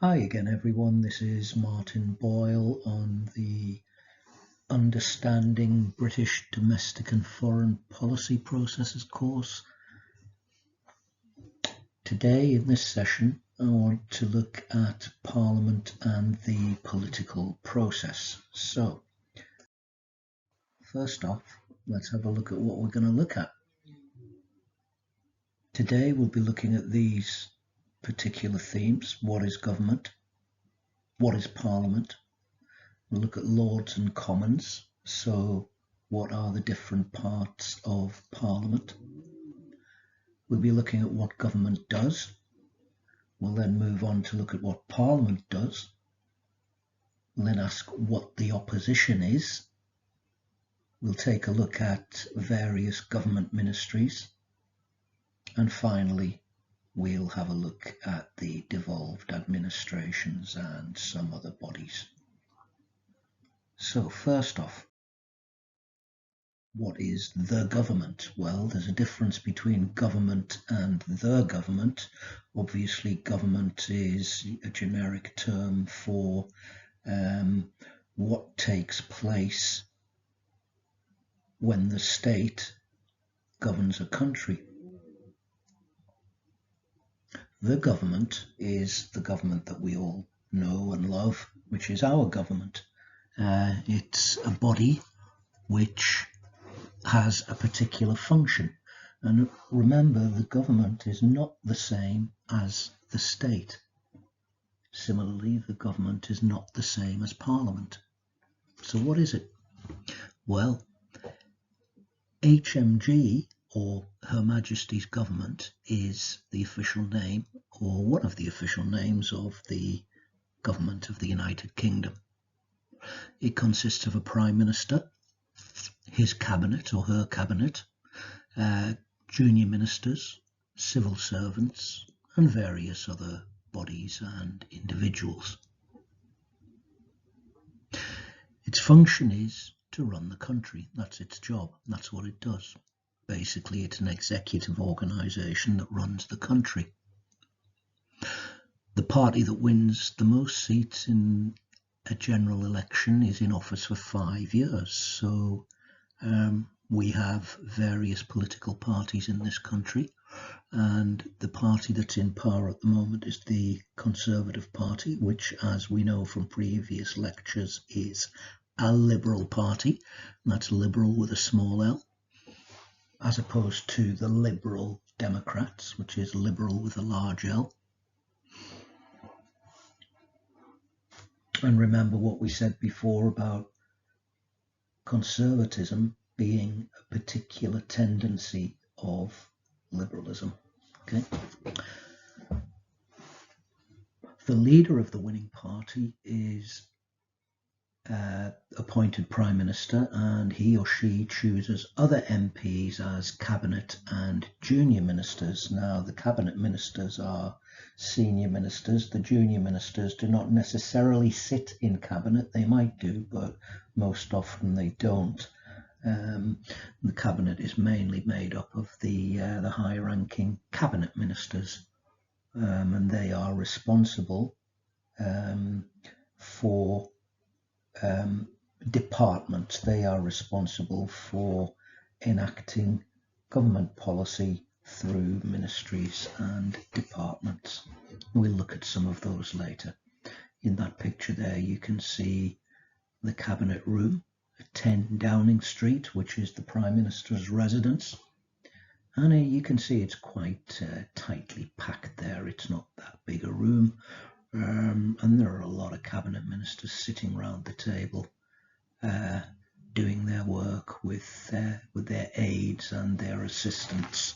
Hi again everyone, this is Martin Boyle on the Understanding British Domestic and Foreign Policy Processes course. Today in this session I want to look at Parliament and the political process. So first off, let's have a look at what we're going to look at. Today we'll be looking at these particular themes. What is government? What is Parliament? We'll look at Lords and Commons. So what are the different parts of Parliament? We'll be looking at what government does. We'll then move on to look at what Parliament does. We'll then ask what the opposition is. We'll take a look at various government ministries. And finally, we'll have a look at the devolved administrations and some other bodies. So first off, what is the government? Well, there's a difference between government and the government. Obviously, government is a generic term for what takes place when the state governs a country. The government is the government that we all know and love, which is our government. It's a body which has a particular function. And remember, the government is not the same as the state. Similarly, the government is not the same as Parliament. So what is it? Well, HMG, or Her Majesty's Government, is the official name, or one of the official names, of the government of the United Kingdom. It consists of a Prime Minister, his cabinet or her cabinet, junior ministers, civil servants, and various other bodies and individuals. Its function is to run the country. That's its job. That's what it does. Basically, it's an executive organisation that runs the country. The party that wins the most seats in a general election is in office for 5 years. So we have various political parties in this country, and the party that's in power at the moment is the Conservative Party, which, as we know from previous lectures, is a Liberal party. That's Liberal with a small l, as opposed to the Liberal Democrats, which is Liberal with a large L. And remember what we said before about conservatism being a particular tendency of liberalism. Okay. The leader of the winning party is appointed Prime Minister, and he or she chooses other MPs as cabinet and junior ministers. Now, the cabinet ministers are senior ministers. The junior ministers do not necessarily sit in cabinet. They might do, but most often they don't. The cabinet is mainly made up of the high-ranking cabinet ministers, and they are responsible for departments. They are responsible for enacting government policy through ministries and departments. We'll look at some of those later. In that picture there, you can see the Cabinet Room at 10 Downing Street, which is the Prime Minister's residence. And you can see it's quite tightly packed there. It's not that big a room. And there are a lot of cabinet ministers sitting around the table doing their work with their aides and their assistants.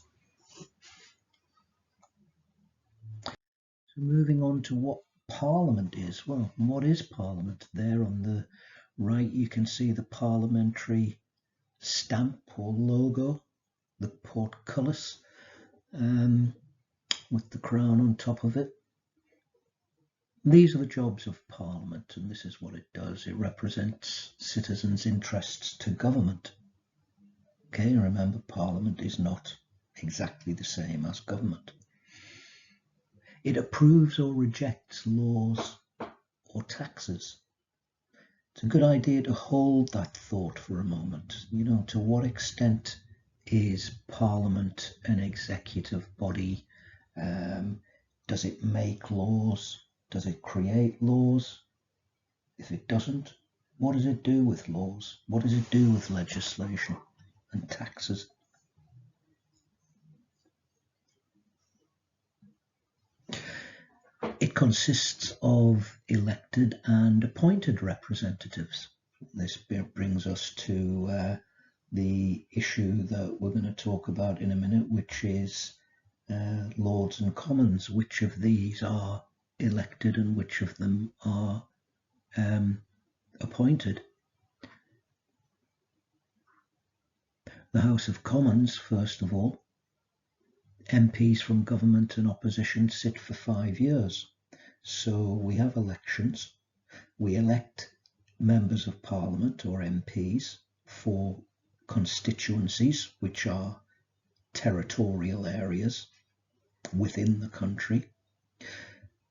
So moving on to what Parliament is. Well, what is Parliament? There on the right you can see the parliamentary stamp or logo, the portcullis, with the crown on top of it. These are the jobs of Parliament, and this is what it does. It represents citizens' interests to government. Okay, remember, Parliament is not exactly the same as government. It approves or rejects laws or taxes. It's a good idea to hold that thought for a moment. To what extent is Parliament an executive body? Does it make laws? Does it create laws? If it doesn't, what does it do with laws? What does it do with legislation and taxes? It consists of elected and appointed representatives. This brings us to the issue that we're going to talk about in a minute, which is Lords and Commons. Which of these are elected and which of them are appointed? The House of Commons, first of all, MPs from government and opposition sit for 5 years. So we have elections. We elect members of Parliament or MPs for constituencies, which are territorial areas within the country.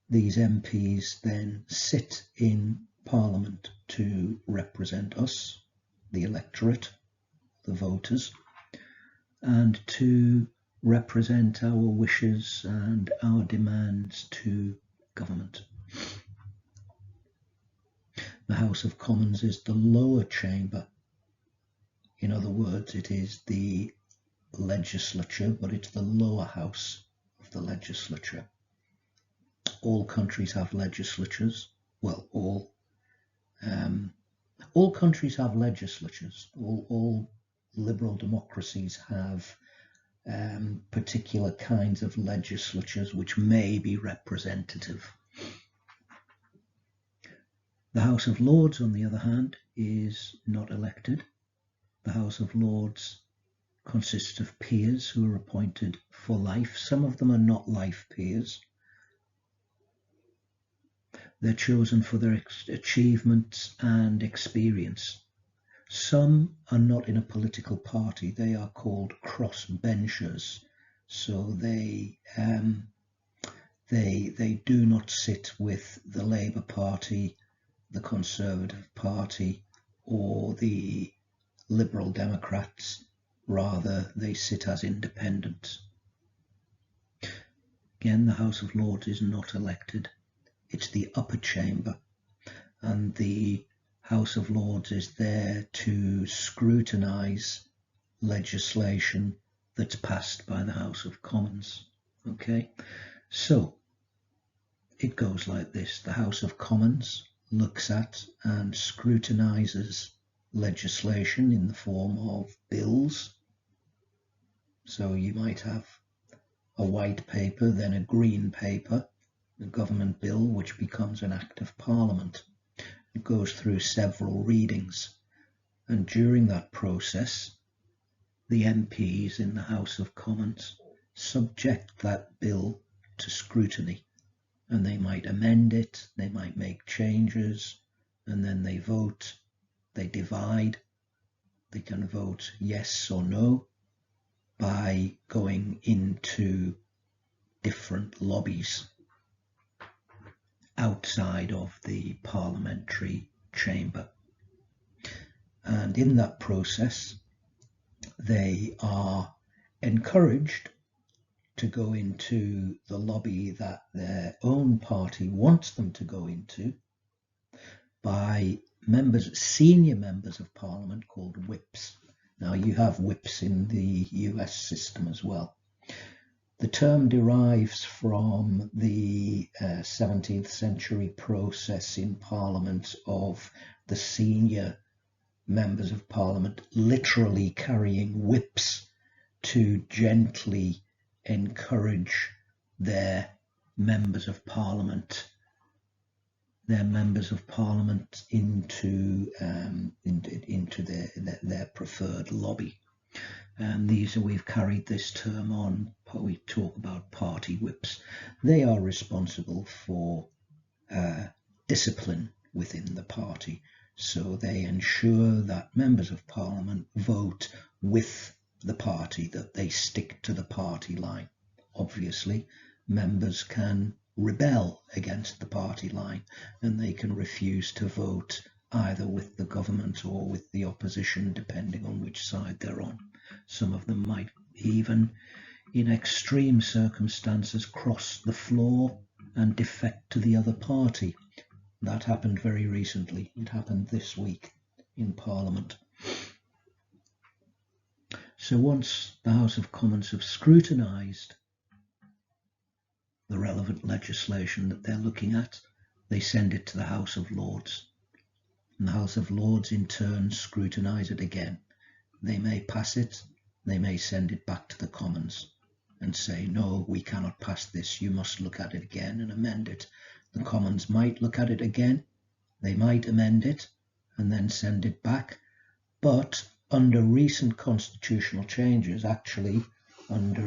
These MPs then sit in Parliament to represent us, the electorate, the voters, and to represent our wishes and our demands to government. The House of Commons is the lower chamber. In other words, it is the legislature, but it's the lower house of the legislature. All countries have legislatures. Well, all countries have legislatures. All liberal democracies have particular kinds of legislatures which may be representative. The House of Lords, on the other hand, is not elected. The House of Lords consists of peers who are appointed for life. Some of them are not life peers. They're chosen for their achievements and experience. Some are not in a political party. They are called crossbenchers. So they do not sit with the Labour Party, the Conservative Party, or the Liberal Democrats. Rather, they sit as independents. Again, the House of Lords is not elected. It's the upper chamber, and the House of Lords is there to scrutinise legislation that's passed by the House of Commons. Okay, so it goes like this. The House of Commons looks at and scrutinises legislation in the form of bills. So you might have a white paper, then a green paper, a government bill, which becomes an Act of Parliament. It goes through several readings, and during that process, the MPs in the House of Commons subject that bill to scrutiny, and they might amend it, they might make changes, and then they vote, they divide. They can vote yes or no by going into different lobbies outside of the parliamentary chamber. And in that process, they are encouraged to go into the lobby that their own party wants them to go into by senior members of Parliament called whips. Now, you have whips in the US system as well. The term derives from the 17th century process in Parliament of the senior members of Parliament literally carrying whips to gently encourage their members of Parliament into their preferred lobby. And we've carried this term on. We talk about party whips. They are responsible for discipline within the party. So they ensure that members of Parliament vote with the party, that they stick to the party line. Obviously, members can rebel against the party line, and they can refuse to vote either with the government or with the opposition, depending on which side they're on. Some of them might even, in extreme circumstances, cross the floor and defect to the other party. That happened very recently. It happened this week in Parliament. So once the House of Commons have scrutinised the relevant legislation that they're looking at, they send it to the House of Lords. And the House of Lords in turn scrutinise it again. They may pass it, they may send it back to the Commons and say, no, we cannot pass this, you must look at it again and amend it. The Commons might look at it again, they might amend it and then send it back. But under recent constitutional changes, actually under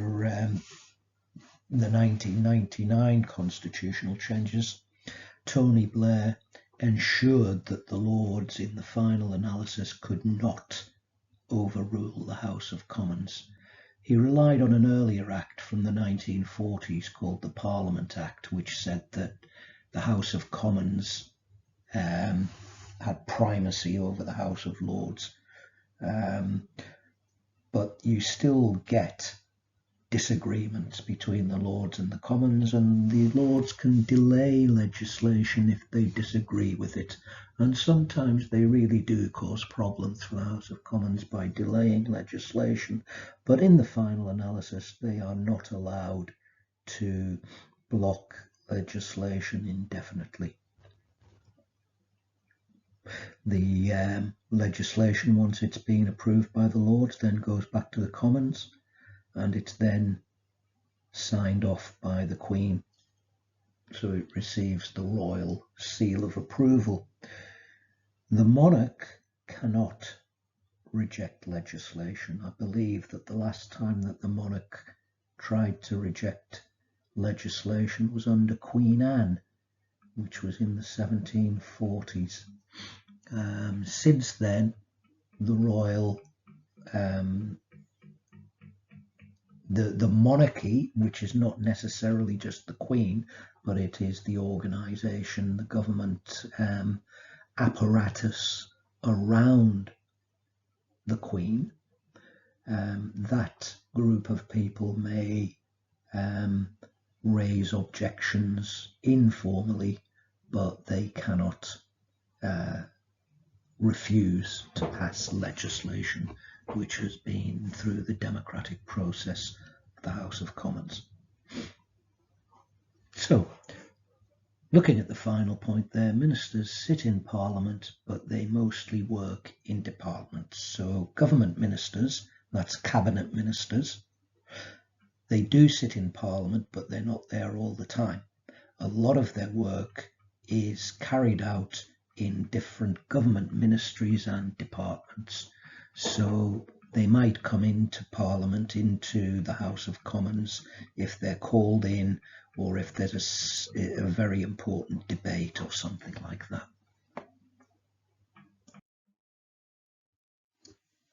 the 1999 constitutional changes, Tony Blair ensured that the Lords in the final analysis could not overrule the House of Commons. He relied on an earlier act from the 1940s called the Parliament Act, which said that the House of Commons had primacy over the House of Lords. But you still get disagreements between the Lords and the Commons, and the Lords can delay legislation if they disagree with it. And sometimes they really do cause problems for the House of Commons by delaying legislation. But in the final analysis, they are not allowed to block legislation indefinitely. The legislation, once it's been approved by the Lords, then goes back to the Commons, and it's then signed off by the Queen, so it receives the royal seal of approval. The monarch cannot reject legislation. I believe that the last time that the monarch tried to reject legislation was under Queen Anne, which was in the 1740s. Since then, the royal the monarchy, which is not necessarily just the Queen, but it is the organisation, the government apparatus around the Queen, that group of people may raise objections informally, but they cannot refuse to pass legislation which has been through the democratic process of the House of Commons. So, looking at the final point there, ministers sit in Parliament, but they mostly work in departments. So government ministers, that's cabinet ministers, they do sit in Parliament, but they're not there all the time. A lot of their work is carried out in different government ministries and departments. So they might come into Parliament, into the House of Commons, if they're called in, or if there's a very important debate or something like that.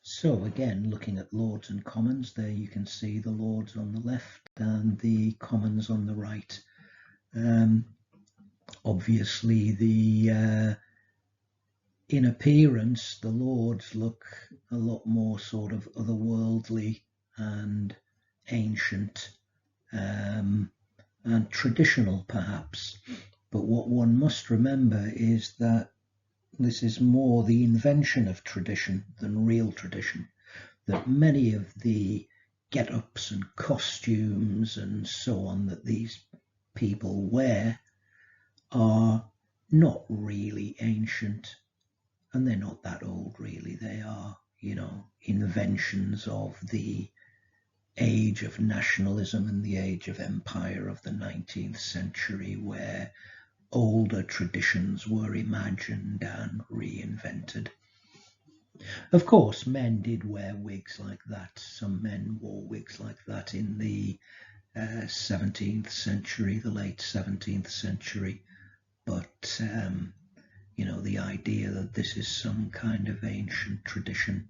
So again, looking at Lords and Commons, there you can see the Lords on the left and the Commons on the right. Obviously, in appearance, the Lords look a lot more sort of otherworldly and ancient and traditional, perhaps. But what one must remember is that this is more the invention of tradition than real tradition, that many of the get-ups and costumes and so on that these people wear are not really ancient, and they're not that old really. They are, inventions of the age of nationalism and the age of empire of the 19th century, where older traditions were imagined and reinvented. Of course, men did wear wigs like that. Some men wore wigs like that in the 17th century, the late 17th century. But, the idea that this is some kind of ancient tradition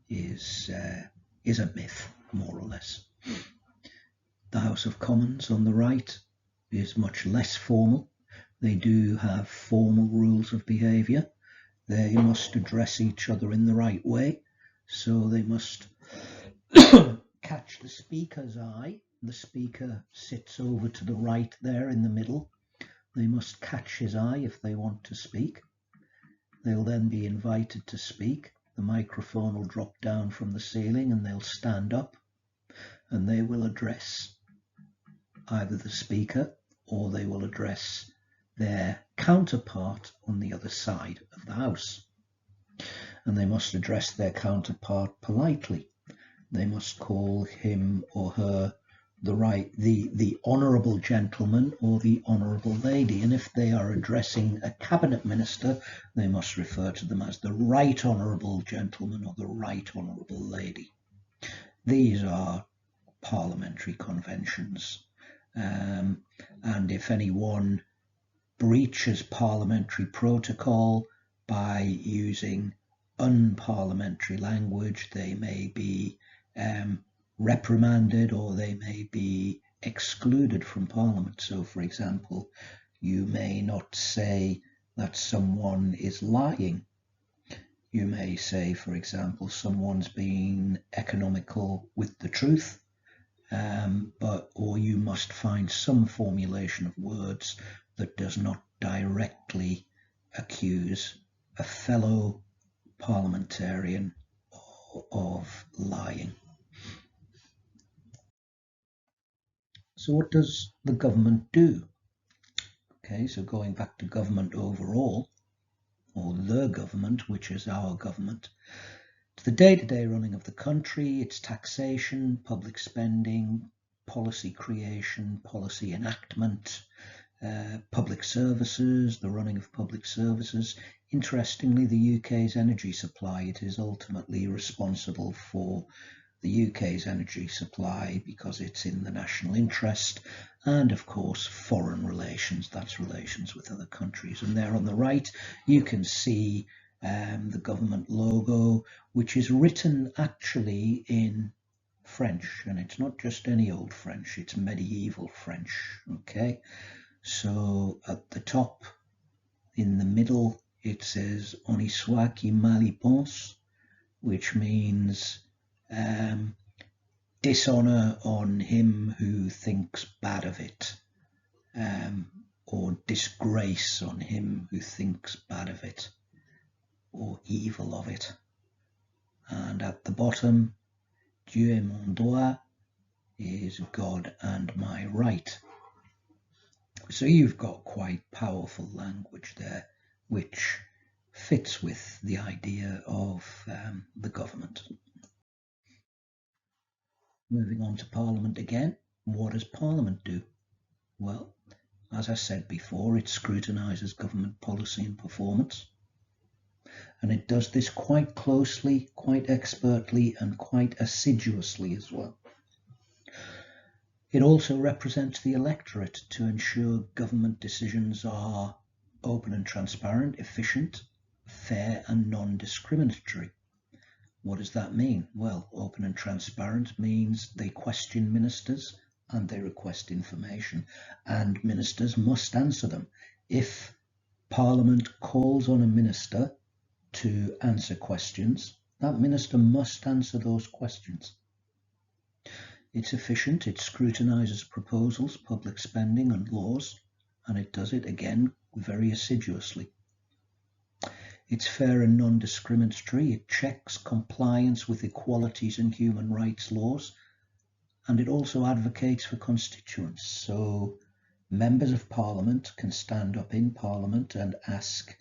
is a myth, more or less. The House of Commons on the right, is much less formal. They do have formal rules of behaviour. They must address each other in the right way. So they must catch the speaker's eye. The speaker sits over to the right there in the middle. They must catch his eye if they want to speak. They'll then be invited to speak. The microphone will drop down from the ceiling and they'll stand up and they will address either the speaker or they will address their counterpart on the other side of the house. And they must address their counterpart politely. They must call him or her the honourable gentleman or the honourable lady. And if they are addressing a cabinet minister, they must refer to them as the right honourable gentleman or the right honourable lady. These are parliamentary conventions. And if anyone breaches parliamentary protocol by using unparliamentary language, they may be reprimanded or they may be excluded from Parliament. So, for example, you may not say that someone is lying. You may say, for example, someone's being economical with the truth, or you must find some formulation of words that does not directly accuse a fellow parliamentarian of lying. So what does the government do? Okay, so going back to government overall, or the government, which is our government, to the day-to-day running of the country, its taxation, public spending, policy creation, policy enactment, public services, the running of public services. Interestingly, the UK's energy supply, it is ultimately responsible for the UK's energy supply because it's in the national interest, and of course foreign relations, that's relations with other countries. And there on the right you can see the government logo, which is written actually in French, and it's not just any old French, it's medieval French. Okay, so at the top in the middle it says "On y soit qui mal y pense," which means dishonor on him who thinks bad of it, or disgrace on him who thinks bad of it, or evil of it. And at the bottom, Dieu est mon droit is God and my right. So you've got quite powerful language there, which fits with the idea of the government. Moving on to Parliament again. What does Parliament do? Well, as I said before, it scrutinises government policy and performance. And it does this quite closely, quite expertly, and quite assiduously as well. It also represents the electorate to ensure government decisions are open and transparent, efficient, fair, and non-discriminatory. What does that mean? Well, open and transparent means they question ministers and they request information, and ministers must answer them. If Parliament calls on a minister to answer questions, that minister must answer those questions. It's efficient, it scrutinises proposals, public spending and laws, and it does it again very assiduously. It's fair and non-discriminatory, it checks compliance with equalities and human rights laws, and it also advocates for constituents. So members of Parliament can stand up in Parliament and ask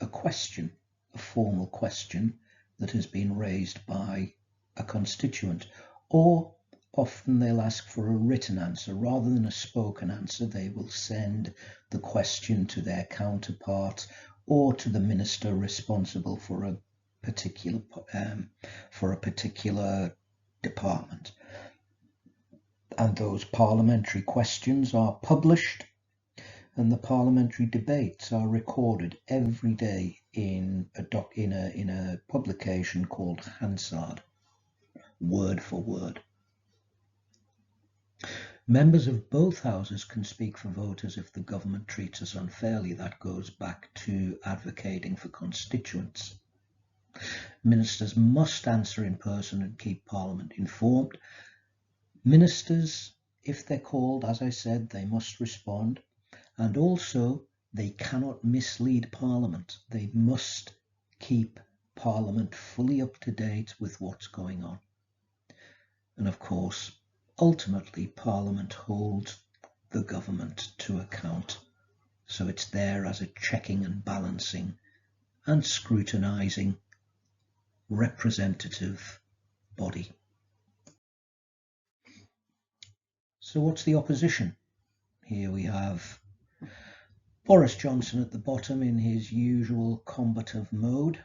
a question, a formal question that has been raised by a constituent, or often they'll ask for a written answer. Rather than a spoken answer, they will send the question to their counterpart or to the minister responsible for a particular department. And those parliamentary questions are published, and the parliamentary debates are recorded every day in a publication called Hansard, word for word. Members of both houses can speak for voters if the government treats us unfairly. That goes back to advocating for constituents. Ministers must answer in person and keep Parliament informed. Ministers, if they're called, as I said, they must respond. And also, they cannot mislead Parliament. They must keep Parliament fully up to date with what's going on. And of course, ultimately, Parliament holds the government to account. So it's there as a checking and balancing and scrutinising representative body. So what's the opposition? Here we have Boris Johnson at the bottom in his usual combative mode.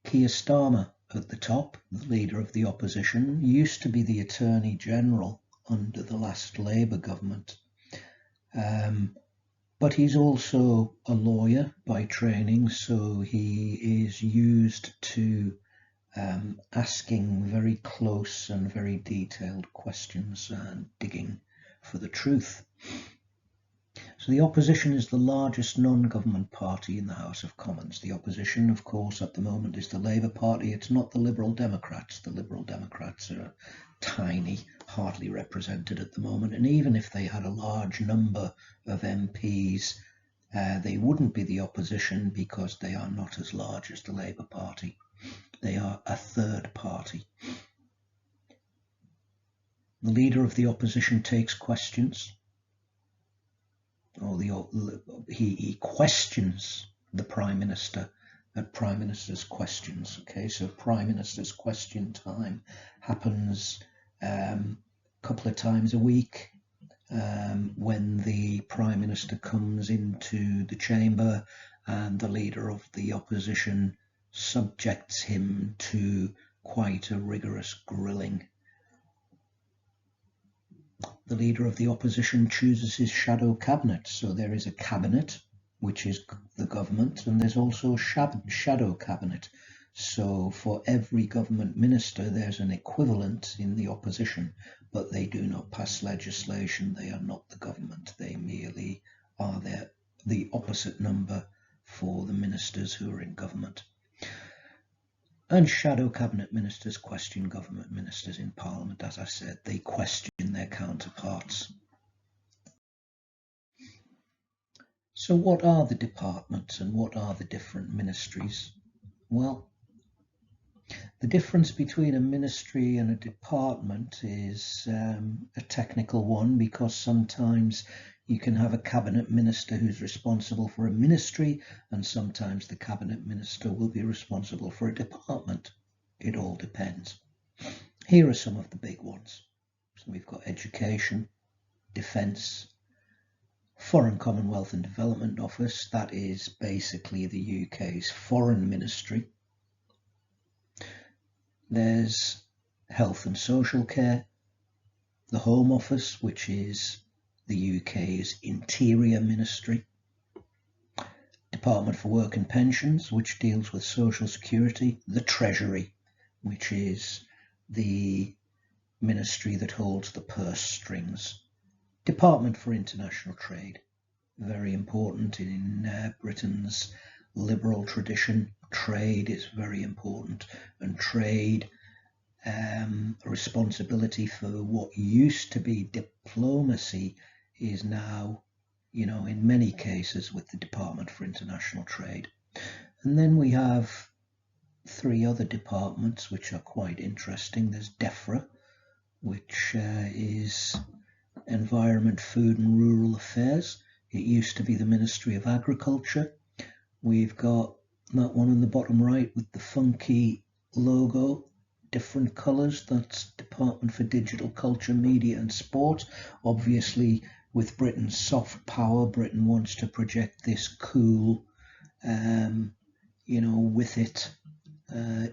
Keir Starmer at the top, the leader of the opposition, used to be the Attorney General under the last Labour government. But he's also a lawyer by training, so he is used to asking very close and very detailed questions and digging for the truth. So the opposition is the largest non-government party in the House of Commons. The opposition, of course, at the moment is the Labour Party. It's not the Liberal Democrats. The Liberal Democrats are tiny, hardly represented at the moment. And even if they had a large number of MPs, they wouldn't be the opposition because they are not as large as the Labour Party. They are a third party. The leader of the opposition takes questions. He questions the Prime Minister at Prime Minister's questions. Okay, so Prime Minister's question time happens a couple of times a week when the Prime Minister comes into the chamber and the leader of the opposition subjects him to quite a rigorous grilling. The leader of the opposition chooses his shadow cabinet. So there is a cabinet, which is the government, and there's also a shadow cabinet. So for every government minister, there's an equivalent in the opposition, but they do not pass legislation. They are not the government. They merely are the opposite number for the ministers who are in government. And shadow cabinet ministers question government ministers in Parliament. As I said, they question their counterparts. So what are the departments and what are the different ministries? Well, the difference between a ministry and a department is a technical one, because sometimes you can have a cabinet minister who's responsible for a ministry, and sometimes the cabinet minister will be responsible for a department. It all depends. Here are some of the big ones. So we've got education, defence, Foreign Commonwealth and Development Office. That is basically the UK's foreign ministry. There's health and social care, the Home Office, which is the UK's interior ministry, Department for Work and Pensions, which deals with social security, the Treasury, which is the ministry that holds the purse strings, Department for International Trade, very important in Britain's liberal tradition. Trade is very important, and trade responsibility for what used to be diplomacy is now, in many cases with the Department for International Trade. And then we have three other departments which are quite interesting. There's DEFRA, which is Environment, Food and Rural Affairs. It used to be the Ministry of Agriculture. We've got that one on the bottom right with the funky logo, different colours. That's Department for Digital Culture, Media and Sport. Obviously, with Britain's soft power, Britain wants to project this cool, with it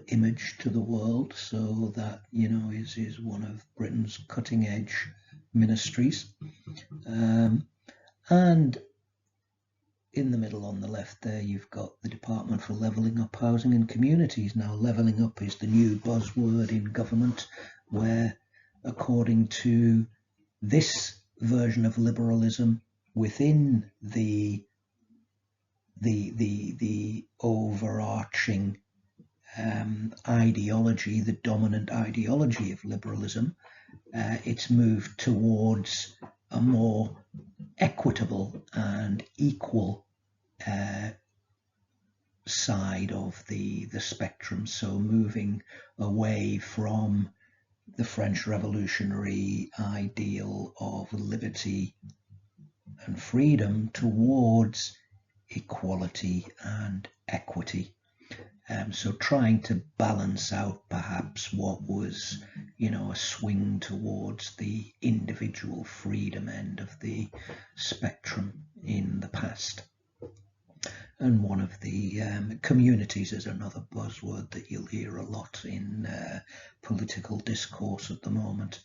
image to the world. So that, is one of Britain's cutting edge ministries. And in the middle on the left there, you've got the Department for Levelling Up Housing and Communities. Now, levelling up is the new buzzword in government, where according to this version of liberalism within the overarching ideology, the dominant ideology of liberalism, it's moved towards a more equitable and equal side of the spectrum. So moving away from the French revolutionary ideal of liberty and freedom towards equality and equity. So trying to balance out perhaps what was, a swing towards the individual freedom end of the spectrum in the past. And one of the communities is another buzzword that you'll hear a lot in political discourse at the moment.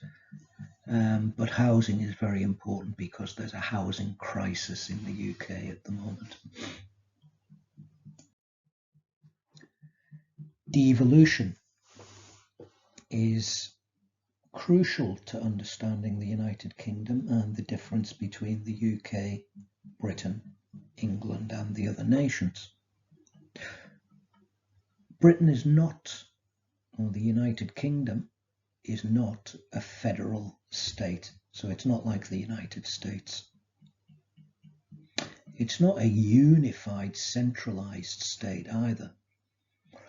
But housing is very important because there's a housing crisis in the UK at the moment. Devolution is crucial to understanding the United Kingdom and the difference between the UK, Britain, England and the other nations. Britain is not, or the United Kingdom is not a federal state, so it's not like the United States. It's not a unified, centralized state either.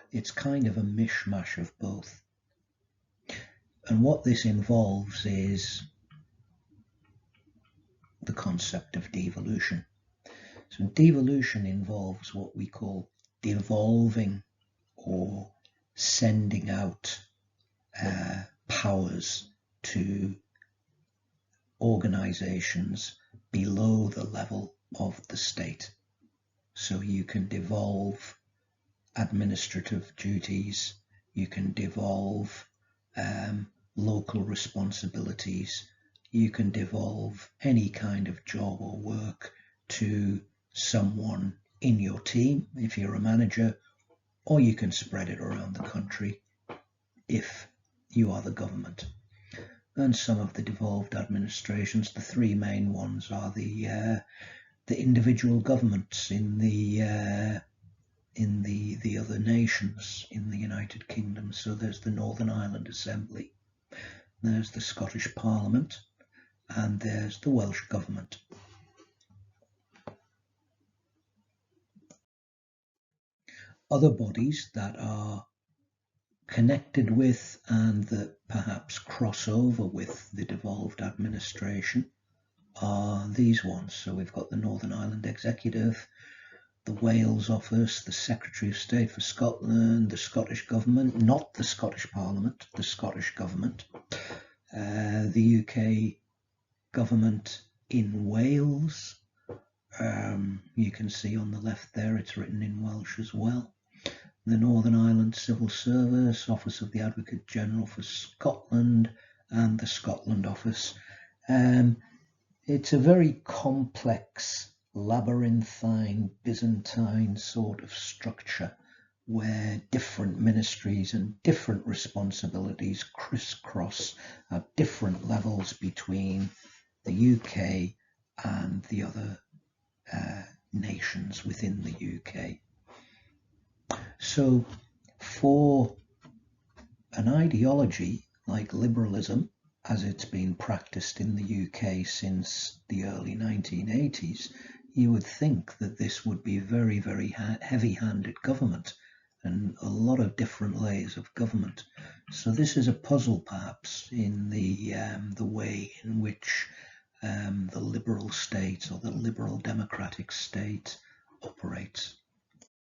It's kind of a mishmash of both. And what this involves is the concept of devolution. So devolution involves what we call devolving or sending out powers to organizations below the level of the state. So you can devolve administrative duties, you can devolve local responsibilities, you can devolve any kind of job or work to someone in your team if you're a manager, or you can spread it around the country if you are the government. And some of the devolved administrations, the three main ones are the individual governments in the other nations in the United Kingdom. So there's the Northern Ireland Assembly, there's the Scottish Parliament, and there's the Welsh Government. Other bodies that are connected with and that perhaps cross over with the devolved administration are these ones. So we've got the Northern Ireland Executive, the Wales Office, the Secretary of State for Scotland, the Scottish Government, not the Scottish Parliament, the Scottish Government, the UK Government in Wales. You can see on the left there it's written in Welsh as well. The Northern Ireland Civil Service, Office of the Advocate General for Scotland, and the Scotland Office. It's a very complex, labyrinthine, Byzantine sort of structure where different ministries and different responsibilities crisscross at different levels between the UK and the other nations within the UK. So for an ideology like liberalism, as it's been practiced in the UK since the early 1980s, you would think that this would be very, very heavy-handed government and a lot of different layers of government. So this is a puzzle perhaps in the way in which the liberal state or the liberal democratic state operates.